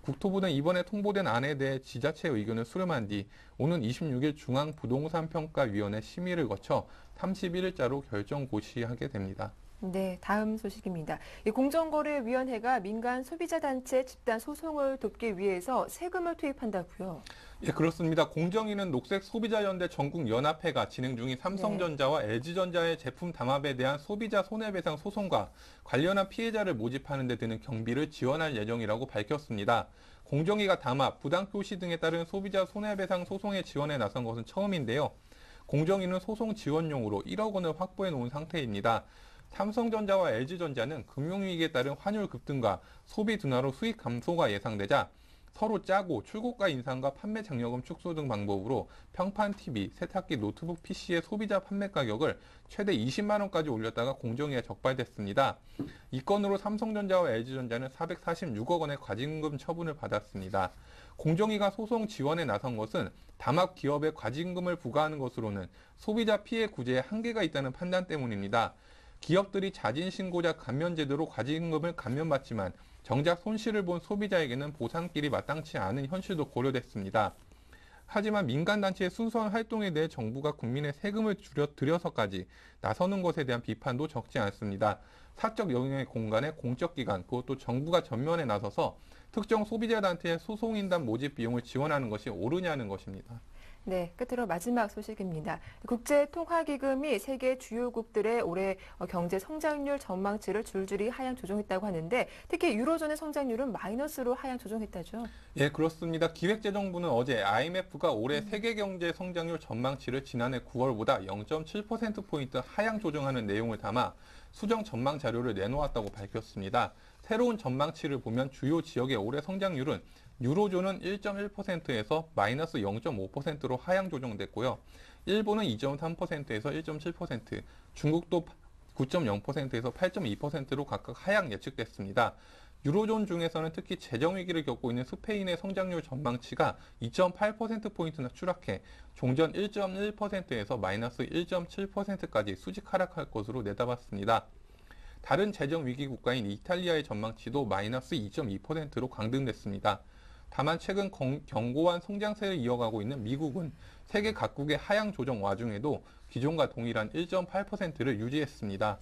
국토부는 이번에 통보된 안에 대해 지자체 의견을 수렴한 뒤 오는 26일 중앙부동산평가위원회 심의를 거쳐 31일자로 결정 고시하게 됩니다. 네, 다음 소식입니다. 공정거래위원회가 민간 소비자단체 집단 소송을 돕기 위해서 세금을 투입한다고요? 예, 그렇습니다. 공정위는 녹색소비자연대 전국연합회가 진행 중인 삼성전자와 LG전자의 제품 담합에 대한 소비자 손해배상 소송과 관련한 피해자를 모집하는 데 드는 경비를 지원할 예정이라고 밝혔습니다. 공정위가 담합, 부당표시 등에 따른 소비자 손해배상 소송에 지원에 나선 것은 처음인데요. 공정위는 소송 지원용으로 1억 원을 확보해 놓은 상태입니다. 삼성전자와 LG전자는 금융위기에 따른 환율 급등과 소비 둔화로 수익 감소가 예상되자 서로 짜고 출고가 인상과 판매 장려금 축소 등 방법으로 평판 TV, 세탁기, 노트북 PC의 소비자 판매 가격을 최대 20만 원까지 올렸다가 공정위에 적발됐습니다. 이 건으로 삼성전자와 LG전자는 446억 원의 과징금 처분을 받았습니다. 공정위가 소송 지원에 나선 것은 담합 기업에 과징금을 부과하는 것으로는 소비자 피해 구제에 한계가 있다는 판단 때문입니다. 기업들이 자진신고자 감면제도로 과징금을 감면받지만 정작 손실을 본 소비자에게는 보상길이 마땅치 않은 현실도 고려됐습니다. 하지만 민간단체의 순수한 활동에 대해 정부가 국민의 세금을 들여서까지 나서는 것에 대한 비판도 적지 않습니다. 사적 영역의 공간에 공적기관, 그것도 정부가 전면에 나서서 특정 소비자단체의 소송인단 모집 비용을 지원하는 것이 옳으냐는 것입니다. 네, 끝으로 마지막 소식입니다. 국제통화기금이 세계 주요국들의 올해 경제 성장률 전망치를 줄줄이 하향 조정했다고 하는데 특히 유로존의 성장률은 마이너스로 하향 조정했다죠? 예, 그렇습니다. 기획재정부는 어제 IMF가 올해 세계 경제 성장률 전망치를 지난해 9월보다 0.7%포인트 하향 조정하는 내용을 담아 수정 전망 자료를 내놓았다고 밝혔습니다. 새로운 전망치를 보면 주요 지역의 올해 성장률은 유로존은 1.1%에서 마이너스 0.5%로 하향 조정됐고요. 일본은 2.3%에서 1.7%, 중국도 9.0%에서 8.2%로 각각 하향 예측됐습니다. 유로존 중에서는 특히 재정위기를 겪고 있는 스페인의 성장률 전망치가 2.8%포인트나 추락해 종전 1.1%에서 마이너스 1.7%까지 수직 하락할 것으로 내다봤습니다. 다른 재정위기 국가인 이탈리아의 전망치도 마이너스 2.2%로 강등됐습니다. 다만 최근 견고한 성장세를 이어가고 있는 미국은 세계 각국의 하향 조정 와중에도 기존과 동일한 1.8%를 유지했습니다.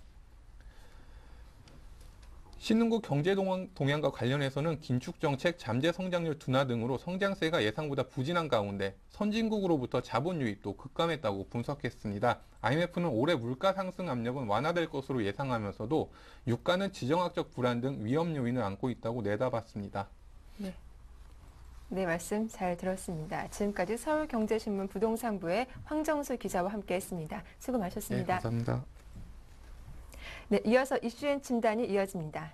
신흥국 경제 동향과 관련해서는 긴축정책, 잠재 성장률 둔화 등으로 성장세가 예상보다 부진한 가운데 선진국으로부터 자본 유입도 급감했다고 분석했습니다. IMF는 올해 물가 상승 압력은 완화될 것으로 예상하면서도 유가는 지정학적 불안 등 위험 요인을 안고 있다고 내다봤습니다. 네, 말씀 잘 들었습니다. 지금까지 서울경제신문 부동산부의 황정수 기자와 함께했습니다. 수고 많으셨습니다. 네, 감사합니다. 네, 이어서 이슈앤 진단이 이어집니다.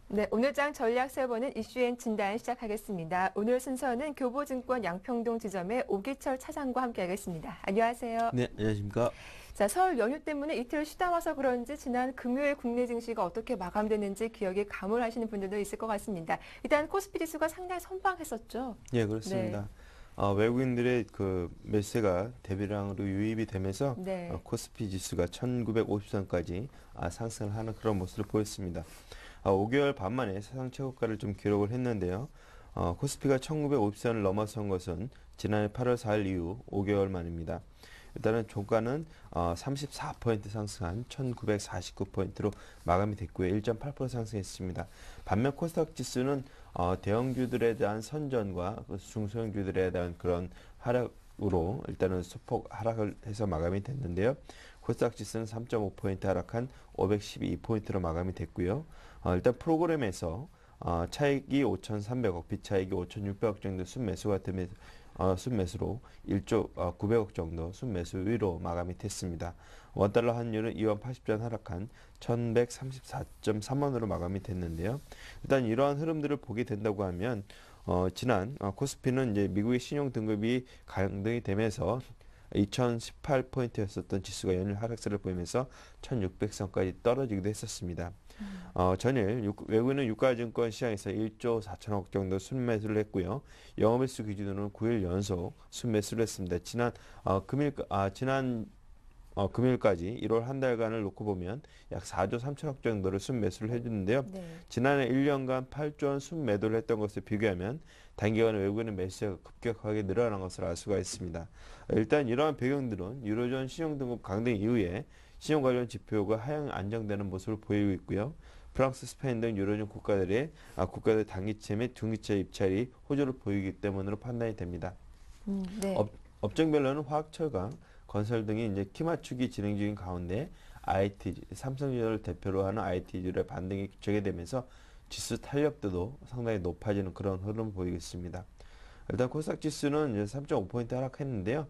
네, 오늘장 전략 세워보는 이슈앤 진단 시작하겠습니다. 오늘 순서는 교보증권 양평동 지점의 오기철 차장과 함께하겠습니다. 안녕하세요. 네, 안녕하십니까. 자, 설 연휴 때문에 이틀 쉬다 와서 그런지 지난 금요일 국내 증시가 어떻게 마감됐는지 기억에 가물하시는 분들도 있을 것 같습니다. 일단 코스피 지수가 상당히 선방했었죠. 예, 그렇습니다. 외국인들의 그 매수세가 대비량으로 유입이 되면서 코스피 지수가 1950선까지 상승을 하는 그런 모습을 보였습니다. 5개월 반 만에 사상 최고가를 좀 기록을 했는데요. 코스피가 1950선을 넘어선 것은 지난해 8월 4일 이후 5개월 만입니다. 일단은 종가는 34% 상승한 1949포인트로 마감이 됐고요. 1.8% 상승했습니다. 반면 코스닥 지수는 대형주들에 대한 선전과 중소형주들에 대한 그런 하락으로 일단은 소폭 하락을 해서 마감이 됐는데요. 코스닥 지수는 3.5포인트 하락한 512포인트로 마감이 됐고요. 일단 프로그램에서 차익이 5,300억, 비차익이 5,600억 정도 순매수가 되면서 순매수로 1조 900억 정도 순매수 위로 마감이 됐습니다. 원달러 환율은 2원 80전 하락한 1,134.3원으로 마감이 됐는데요. 일단 이러한 흐름들을 보게 된다고 하면 지난 코스피는 이제 미국의 신용 등급이 강등이 되면서 2018포인트였었던 지수가 연일 하락세를 보이면서 1600선까지 떨어지기도 했었습니다. 전일 외국인은 유가증권 시장에서 1조 4천억 정도 순매수를 했고요. 영업일수 기준으로는 9일 연속 순매수를 했습니다. 지난 금요일까지 1월 한 달간을 놓고 보면 약 4조 3천억 정도를 순매수를 해주는데요. 지난해 1년간 8조 원 순매도를 했던 것을 비교하면 단기간에 외국인의 매수세가 급격하게 늘어난 것을 알 수가 있습니다. 일단 이러한 배경들은 유로존 신용등급 강등 이후에 신용 관련 지표가 하향 안정되는 모습을 보이고 있고요. 프랑스, 스페인 등 유로존 국가들 단기채 및 중기채 입찰이 호조를 보이기 때문으로 판단이 됩니다. 업종별로는 화학, 철강, 건설 등이 이제 키 맞추기 진행 중인 가운데 IT, 삼성전자를 대표로 하는 IT주의 반등이 재개되면서 지수 탄력도도 상당히 높아지는 그런 흐름을 보이겠습니다. 일단 코스닥 지수는 이제 3.5포인트 하락했는데요.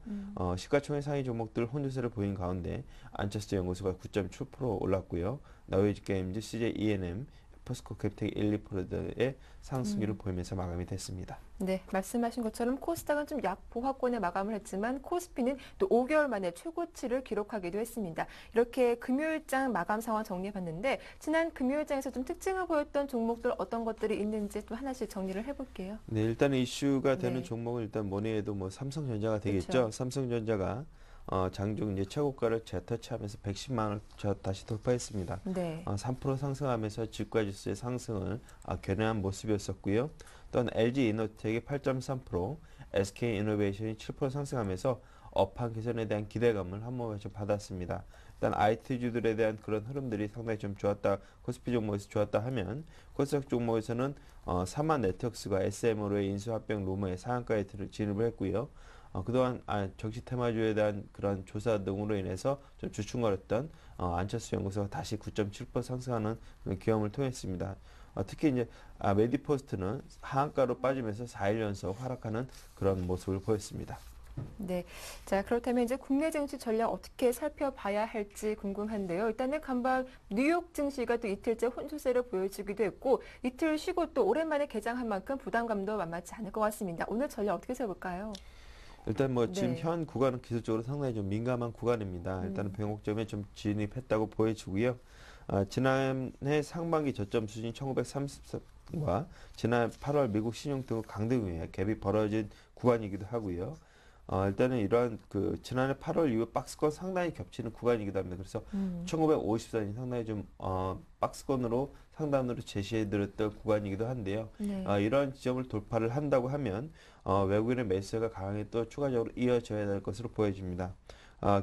시가총액 상위 종목들 혼조세를 보인 가운데 안철수 연구소가 9.7% 올랐고요. 나우이즈게임즈, CJ ENM, 포스코 캡텍 1, 2%의 상승률을 보이면서 마감이 됐습니다. 네, 말씀하신 것처럼 코스닥은 좀 약보합권에 마감을 했지만 코스피는 또 5개월 만에 최고치를 기록하기도 했습니다. 이렇게 금요일장 마감 상황 정리해봤는데 지난 금요일장에서 좀 특징을 보였던 종목들 어떤 것들이 있는지 또 하나씩 정리를 해볼게요. 네, 일단 이슈가 되는 네. 종목은 일단 뭐니 해도 뭐 삼성전자가 되겠죠. 그렇죠. 삼성전자가 장중 이제 최고가를 재터치하면서 110만 원을 다시 돌파했습니다. 네. 3% 상승하면서 주가지수의 상승을 견인한 모습이었었고요. 또한 LG 이노텍이 8.3%, SK 이노베이션이 7% 상승하면서 업황 개선에 대한 기대감을 한 몸에 좀 받았습니다. 일단 IT주들에 대한 그런 흐름들이 상당히 좀 좋았다, 코스피 종목에서 좋았다 하면 코스닥 종목에서는 사만 네트워크스가 SM으로의 인수합병 루머에 상한가에 진입을 했고요. 그동안 정치 테마주에 대한 그런 조사 등으로 인해서 좀 주춤거렸던 안철수 연구소가 다시 9.7% 상승하는 그런 기염을 통했습니다. 특히 이제 메디포스트는 하한가로 빠지면서 4일 연속 하락하는 그런 모습을 보였습니다. 네. 자, 그렇다면 이제 국내 증시 전략 어떻게 살펴봐야 할지 궁금한데요. 일단은 간밤 뉴욕 증시가 또 이틀째 혼조세를 보여주기도 했고 이틀 쉬고 또 오랜만에 개장한 만큼 부담감도 만만치 않을 것 같습니다. 오늘 전략 어떻게 세울까요? 일단 뭐 지금 네. 현 구간은 기술적으로 상당히 좀 민감한 구간입니다. 일단은 변곡점에 좀 진입했다고 보여지고요. 지난해 상반기 저점 수준 1930과 지난 8월 미국 신용 등 강등 후에 갭이 벌어진 구간이기도 하고요. 일단은 이러한 지난해 8월 이후 박스권 상당히 겹치는 구간이기도 합니다. 그래서 1950선이 상당히 좀 박스권으로 상단으로 제시해드렸던 구간이기도 한데요. 네. 이러한 지점을 돌파를 한다고 하면 외국인의 매수가 강하게 또 추가적으로 이어져야 될 것으로 보여집니다.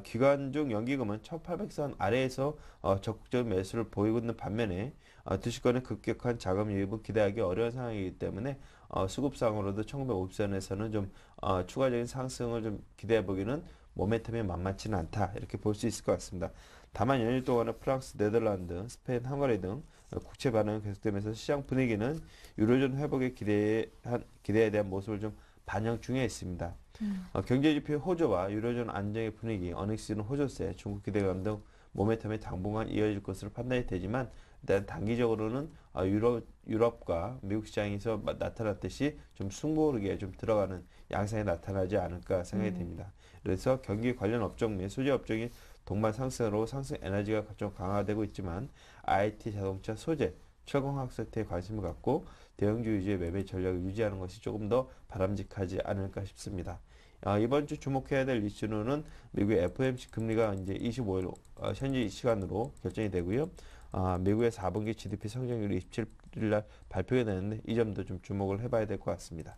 기관 중 연기금은 1800선 아래에서 적극적인 매수를 보이고 있는 반면에 주식권의 급격한 자금 유입은 기대하기 어려운 상황이기 때문에 수급상으로도 1950선에서는 좀 추가적인 상승을 좀 기대해 보기는 모멘텀이 만만치는 않다 이렇게 볼 수 있을 것 같습니다. 다만 연일 동안은 프랑스, 네덜란드, 스페인, 헝가리 등 국채 반응이 계속되면서 시장 분위기는 유로존 회복의 기대에 대한 모습을 좀 반영 중에 있습니다. 경제지표 호조와 유로존 안정의 분위기, 어닝스는 호조세, 중국 기대감 등 모멘텀이 당분간 이어질 것으로 판단이 되지만 일단 단기적으로는 유럽과 미국 시장에서 나타났듯이 좀 숨고르게 좀 들어가는 양상이 나타나지 않을까 생각이 됩니다. 그래서 경기 관련 업종 및 소재 업종이 동반 상승으로 상승 에너지가 좀 강화되고 있지만 IT, 자동차, 소재, 철강화학 섹터에 관심을 갖고 대형주 위주의 매매 전략을 유지하는 것이 조금 더 바람직하지 않을까 싶습니다. 이번 주 주목해야 될 이슈는 미국의 FOMC 금리가 이제 25일 현지 시간으로 결정이 되고요. 미국의 4분기 GDP 성장률이 27일 날 발표가 되는데 이 점도 좀 주목을 해봐야 될 것 같습니다.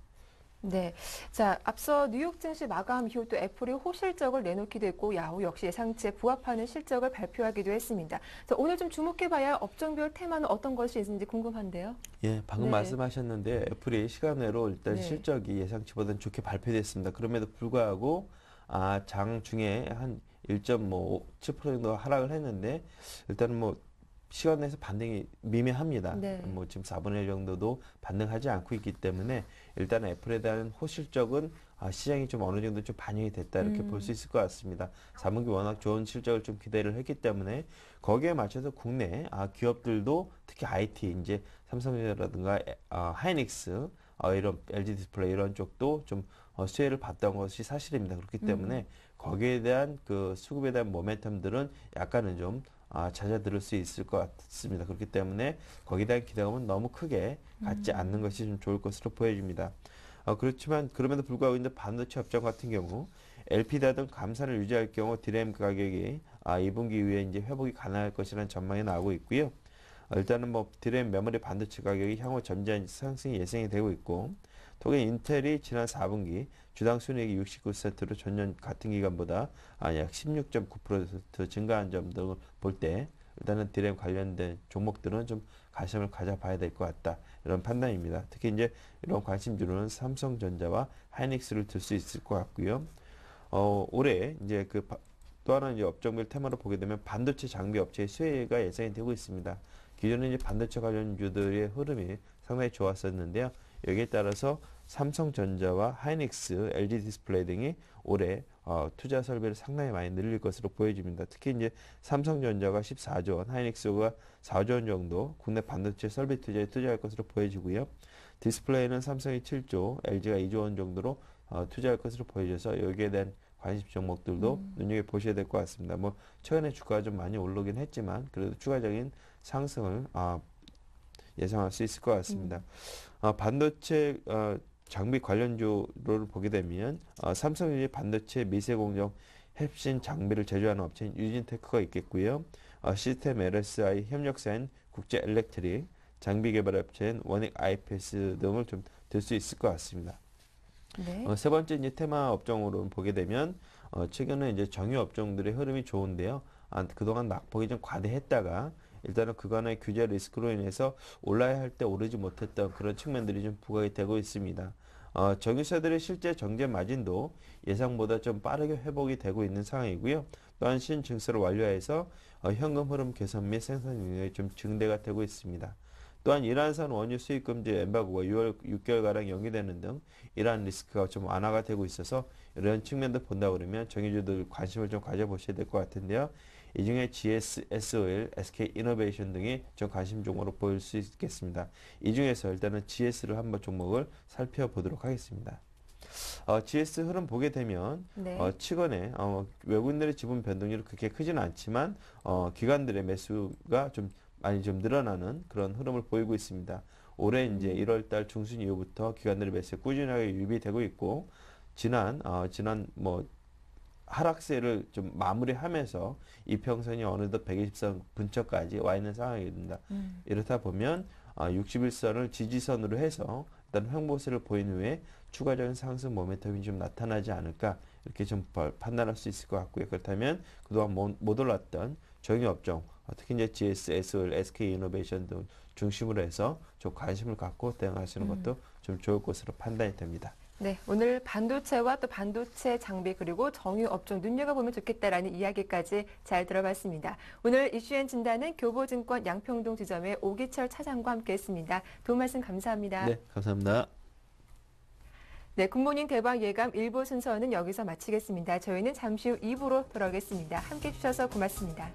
네. 자, 앞서 뉴욕 증시 마감 이후 또 애플이 호실적을 내놓기도 했고 야후 역시 예상치에 부합하는 실적을 발표하기도 했습니다. 자, 오늘 좀 주목해봐야 할 업종별 테마는 어떤 것이 있는지 궁금한데요. 예, 방금 네. 말씀하셨는데 애플이 시간 내로 일단 네. 실적이 예상치보다는 좋게 발표됐습니다. 그럼에도 불구하고 장 중에 한 1.7% 정도 하락을 했는데 일단은 뭐 시간 내에서 반등이 미미합니다. 네. 뭐 지금 4분의 1 정도도 반등하지 않고 있기 때문에 일단 애플에 대한 호실적은 시장이 좀 어느 정도 좀 반영이 됐다 이렇게 볼 수 있을 것 같습니다. 4분기 워낙 좋은 실적을 좀 기대를 했기 때문에 거기에 맞춰서 국내 기업들도 특히 IT 이제 삼성전자라든가 하이닉스 이런 LG 디스플레이 이런 쪽도 좀 수혜를 봤던 것이 사실입니다. 그렇기 때문에 거기에 대한 그 수급에 대한 모멘텀들은 약간은 좀 잦아들 수 있을 것 같습니다. 그렇기 때문에 거기에 대한 기대감은 너무 크게 갖지 않는 것이 좀 좋을 것으로 보여집니다. 그렇지만 그럼에도 불구하고 이제 반도체 업종 같은 경우 LP다 등 감산을 유지할 경우 DRAM 가격이 2분기 이후에 이제 회복이 가능할 것이라는 전망이 나오고 있고요. 일단은 뭐 DRAM 메모리 반도체 가격이 향후 점진한 상승이 예상이 되고 있고 독일 인텔이 지난 4분기 주당 순이익이 69%로 전년 같은 기간보다 약 16.9% 증가한 점 등을 볼 때 일단은 DRAM 관련된 종목들은 좀 관심을 가져봐야 될 것 같다 이런 판단입니다. 특히 이제 이런 관심주로는 삼성전자와 하이닉스를 들 수 있을 것 같고요. 올해 이제 또 하나 이제 업종별 테마로 보게 되면 반도체 장비 업체의 수혜가 예상이 되고 있습니다. 기존에 이제 반도체 관련주들의 흐름이 상당히 좋았었는데요. 여기에 따라서 삼성전자와 하이닉스, LG 디스플레이 등이 올해 투자 설비를 상당히 많이 늘릴 것으로 보여집니다. 특히 이제 삼성전자가 14조 원, 하이닉스가 4조 원 정도 국내 반도체 설비 투자에 투자할 것으로 보여지고요. 디스플레이는 삼성이 7조, LG가 2조 원 정도로 투자할 것으로 보여져서 여기에 대한 관심 종목들도 눈여겨보셔야 될 것 같습니다. 뭐 최근에 주가가 좀 많이 오르긴 했지만 그래도 추가적인 상승을 예상할 수 있을 것 같습니다. 반도체 장비 관련주를 보게 되면 삼성전자 반도체 미세공정 핵심 장비를 제조하는 업체인 유진테크가 있겠고요. 시스템 LSI 협력사인 국제 엘렉트릭, 장비 개발 업체인 원익 IPS 등을 좀 들 수 있을 것 같습니다. 네. 세 번째 이제 테마 업종으로 보게 되면 최근에 이제 정유 업종들의 흐름이 좋은데요. 그동안 낙폭이 좀 과대했다가 일단은 그간의 규제 리스크로 인해서 올라야 할 때 오르지 못했던 그런 측면들이 좀 부각이 되고 있습니다. 정유사들의 실제 정제 마진도 예상보다 좀 빠르게 회복이 되고 있는 상황이고요. 또한 신증서를 완료해서 현금 흐름 개선 및 생산 능력이 좀 증대가 되고 있습니다. 또한 이란산 원유 수입 금지 엠바고가 6개월가량 연기되는 등 이란 리스크가 좀 완화가 되고 있어서 이런 측면도 본다 그러면 정유주들 관심을 좀 가져보셔야 될 것 같은데요. 이 중에 GS, SOL, SK 이노베이션 등이 좀 관심 종목으로 보일 수 있겠습니다. 이 중에서 일단은 GS를 한번 종목을 살펴보도록 하겠습니다. GS 흐름 보게 되면 네. 최근에 외국인들의 지분 변동률이 그렇게 크지는 않지만 기관들의 매수가 좀 많이 좀 늘어나는 그런 흐름을 보이고 있습니다. 올해 이제 1월달 중순 이후부터 기관들의 매수가 꾸준하게 유입이 되고 있고 지난 뭐 하락세를 좀 마무리하면서 이평선이 어느덧 120선 근처까지 와 있는 상황입니다. 이렇다 보면 61선을 지지선으로 해서 일단 횡보세를 보인 후에 추가적인 상승 모멘텀이 좀 나타나지 않을까 이렇게 좀 판단할 수 있을 것 같고요. 그렇다면 그동안 못 올랐던 정유업종 특히 이제 GS, SOL, SK 이노베이션 등 중심으로 해서 좀 관심을 갖고 대응하시는 것도 좀 좋을 것으로 판단이 됩니다. 네, 오늘 반도체와 또 반도체 장비 그리고 정유 업종 눈여겨보면 좋겠다라는 이야기까지 잘 들어봤습니다. 오늘 이슈앤 진단은 교보증권 양평동 지점의 오기철 차장과 함께했습니다. 도움 말씀 감사합니다. 네, 감사합니다. 네, 굿모닝 대박 예감 1부 순서는 여기서 마치겠습니다. 저희는 잠시 후 2부로 돌아오겠습니다. 함께해 주셔서 고맙습니다.